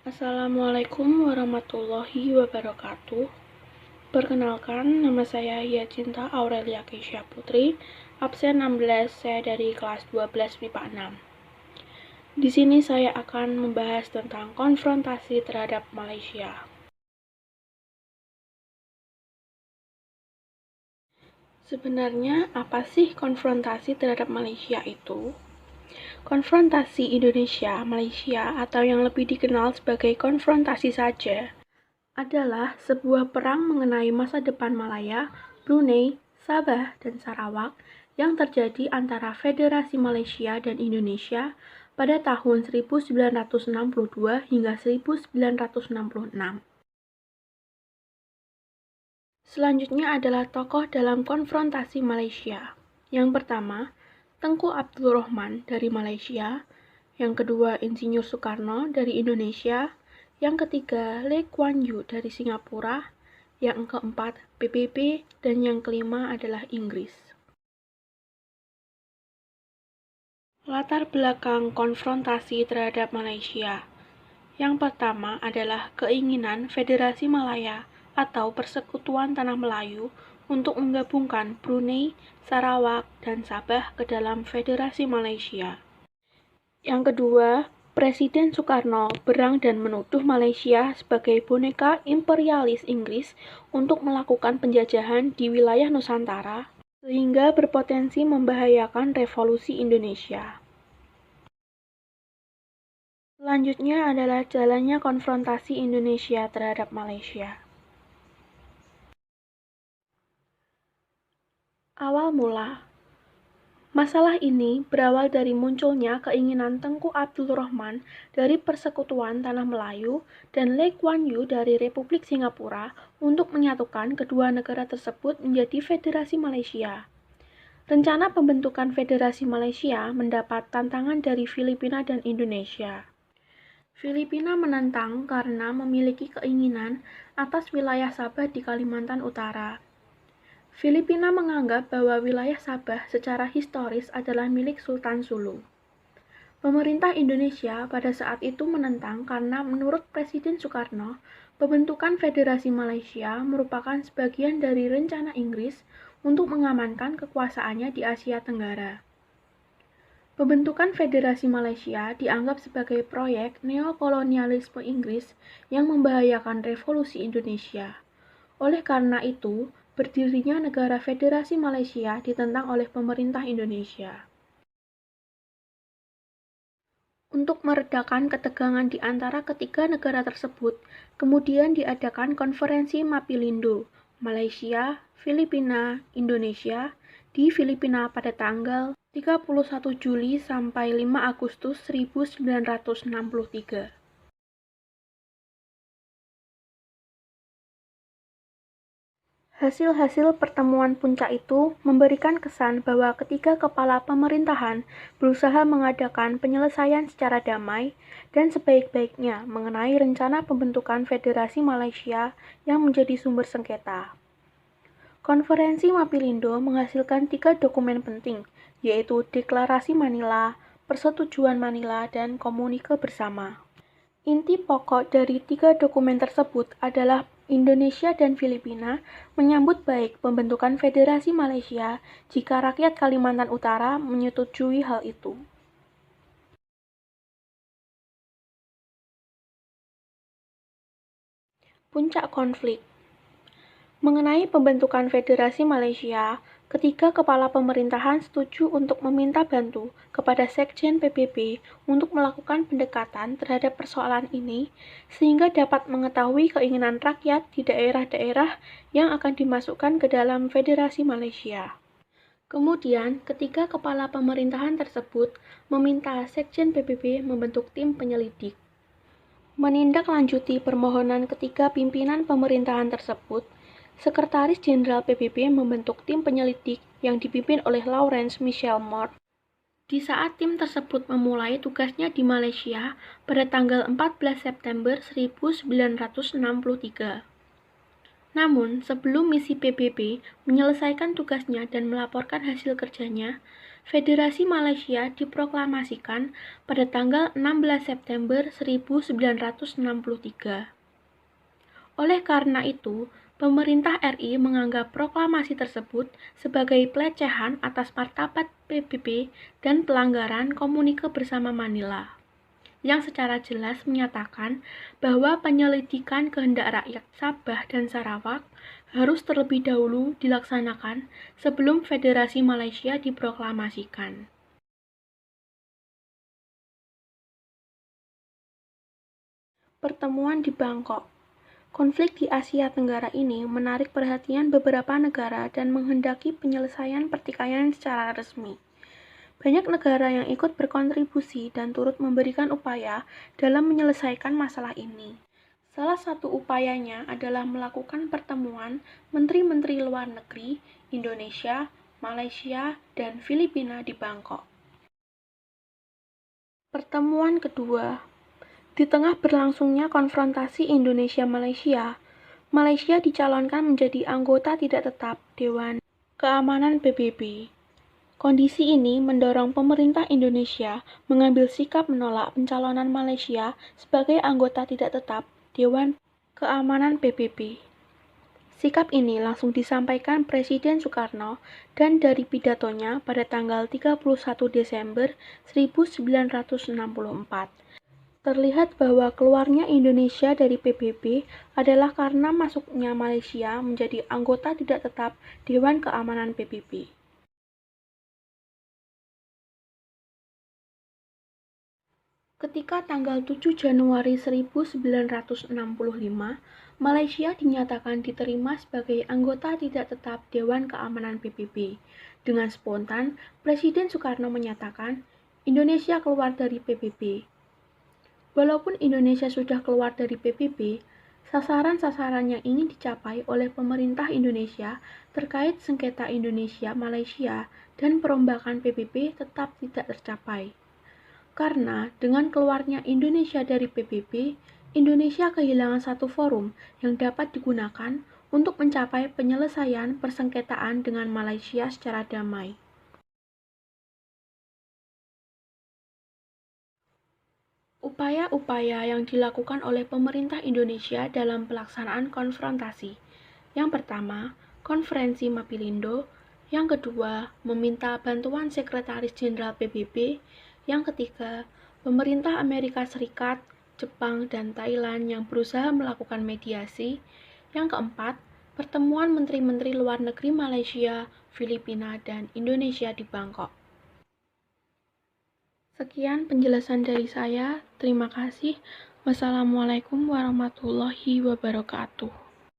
Assalamualaikum warahmatullahi wabarakatuh. Perkenalkan, nama saya Yacinta Aurelia Keisha Putri, absen 16, saya dari kelas 12 MIPA 6. Di sini saya akan membahas tentang konfrontasi terhadap Malaysia. Sebenarnya, apa sih konfrontasi terhadap Malaysia itu? Konfrontasi Indonesia-Malaysia atau yang lebih dikenal sebagai konfrontasi saja adalah sebuah perang mengenai masa depan Malaya, Brunei, Sabah, dan Sarawak yang terjadi antara Federasi Malaysia dan Indonesia pada tahun 1962 hingga 1966. Selanjutnya adalah tokoh dalam konfrontasi Malaysia. Yang pertama, Tengku Abdul Rahman dari Malaysia. Yang kedua, Insinyur Soekarno dari Indonesia. Yang ketiga, Lee Kuan Yew dari Singapura. Yang keempat, PBB. Dan yang kelima adalah Inggris. Latar belakang konfrontasi terhadap Malaysia. Yang pertama adalah keinginan Federasi Malaya atau Persekutuan Tanah Melayu untuk menggabungkan Brunei, Sarawak, dan Sabah ke dalam Federasi Malaysia. Yang kedua, Presiden Soekarno berang dan menuduh Malaysia sebagai boneka imperialis Inggris untuk melakukan penjajahan di wilayah Nusantara, sehingga berpotensi membahayakan revolusi Indonesia. Selanjutnya adalah jalannya konfrontasi Indonesia terhadap Malaysia. Awal mula, masalah ini berawal dari munculnya keinginan Tengku Abdul Rahman dari Persekutuan Tanah Melayu dan Lee Kuan Yew dari Republik Singapura untuk menyatukan kedua negara tersebut menjadi Federasi Malaysia. Rencana pembentukan Federasi Malaysia mendapat tantangan dari Filipina dan Indonesia. Filipina menentang karena memiliki keinginan atas wilayah Sabah di Kalimantan Utara. Filipina menganggap bahwa wilayah Sabah secara historis adalah milik Sultan Sulu. Pemerintah Indonesia pada saat itu menentang karena menurut Presiden Soekarno, pembentukan Federasi Malaysia merupakan sebagian dari rencana Inggris untuk mengamankan kekuasaannya di Asia Tenggara. Pembentukan Federasi Malaysia dianggap sebagai proyek neokolonialisme Inggris yang membahayakan revolusi Indonesia. Oleh karena itu, berdirinya negara Federasi Malaysia ditentang oleh pemerintah Indonesia. Untuk meredakan ketegangan di antara ketiga negara tersebut, kemudian diadakan konferensi Mapilindo, Malaysia, Filipina, Indonesia, di Filipina pada tanggal 31 Juli sampai 5 Agustus 1963. Hasil-hasil pertemuan puncak itu memberikan kesan bahwa ketiga kepala pemerintahan berusaha mengadakan penyelesaian secara damai dan sebaik-baiknya mengenai rencana pembentukan Federasi Malaysia yang menjadi sumber sengketa. Konferensi Mapilindo menghasilkan 3 dokumen penting, yaitu Deklarasi Manila, Persetujuan Manila, dan Komunike Bersama. Inti pokok dari 3 dokumen tersebut adalah Indonesia dan Filipina menyambut baik pembentukan Federasi Malaysia jika rakyat Kalimantan Utara menyetujui hal itu. Puncak konflik. Mengenai pembentukan Federasi Malaysia, ketiga kepala pemerintahan setuju untuk meminta bantu kepada Sekjen PBB untuk melakukan pendekatan terhadap persoalan ini sehingga dapat mengetahui keinginan rakyat di daerah-daerah yang akan dimasukkan ke dalam Federasi Malaysia. Kemudian, ketiga kepala pemerintahan tersebut meminta Sekjen PBB membentuk tim penyelidik. Menindaklanjuti permohonan ketiga pimpinan pemerintahan tersebut, Sekretaris Jenderal PBB membentuk tim penyelidik yang dipimpin oleh Lawrence Michel Mort. Di saat tim tersebut memulai tugasnya di Malaysia pada tanggal 14 September 1963. Namun, sebelum misi PBB menyelesaikan tugasnya dan melaporkan hasil kerjanya, Federasi Malaysia diproklamasikan pada tanggal 16 September 1963. Oleh karena itu, pemerintah RI menganggap proklamasi tersebut sebagai pelecehan atas martabat PBB dan pelanggaran Komunike Bersama Manila, yang secara jelas menyatakan bahwa penyelidikan kehendak rakyat Sabah dan Sarawak harus terlebih dahulu dilaksanakan sebelum Federasi Malaysia diproklamasikan. Pertemuan di Bangkok. Konflik di Asia Tenggara ini menarik perhatian beberapa negara dan menghendaki penyelesaian pertikaian secara resmi. Banyak negara yang ikut berkontribusi dan turut memberikan upaya dalam menyelesaikan masalah ini. Salah satu upayanya adalah melakukan pertemuan Menteri-Menteri Luar Negeri Indonesia, Malaysia, dan Filipina di Bangkok. Pertemuan kedua. Di tengah berlangsungnya konfrontasi Indonesia-Malaysia, Malaysia dicalonkan menjadi anggota tidak tetap Dewan Keamanan PBB. Kondisi ini mendorong pemerintah Indonesia mengambil sikap menolak pencalonan Malaysia sebagai anggota tidak tetap Dewan Keamanan PBB. Sikap ini langsung disampaikan Presiden Soekarno dan dari pidatonya pada tanggal 31 Desember 1964. Terlihat bahwa keluarnya Indonesia dari PBB adalah karena masuknya Malaysia menjadi anggota tidak tetap Dewan Keamanan PBB. Ketika tanggal 7 Januari 1965, Malaysia dinyatakan diterima sebagai anggota tidak tetap Dewan Keamanan PBB. Dengan spontan, Presiden Soekarno menyatakan, Indonesia keluar dari PBB. Walaupun Indonesia sudah keluar dari PBB, sasaran-sasaran yang ingin dicapai oleh pemerintah Indonesia terkait sengketa Indonesia-Malaysia dan perombakan PBB tetap tidak tercapai. Karena dengan keluarnya Indonesia dari PBB, Indonesia kehilangan satu forum yang dapat digunakan untuk mencapai penyelesaian persengketaan dengan Malaysia secara damai. Upaya-upaya yang dilakukan oleh pemerintah Indonesia dalam pelaksanaan konfrontasi. Yang pertama, Konferensi Mapilindo. Yang kedua, meminta bantuan Sekretaris Jenderal PBB. Yang ketiga, pemerintah Amerika Serikat, Jepang, dan Thailand yang berusaha melakukan mediasi. Yang keempat, pertemuan Menteri-Menteri Luar Negeri Malaysia, Filipina, dan Indonesia di Bangkok. Sekian penjelasan dari saya. Terima kasih. Wassalamualaikum warahmatullahi wabarakatuh.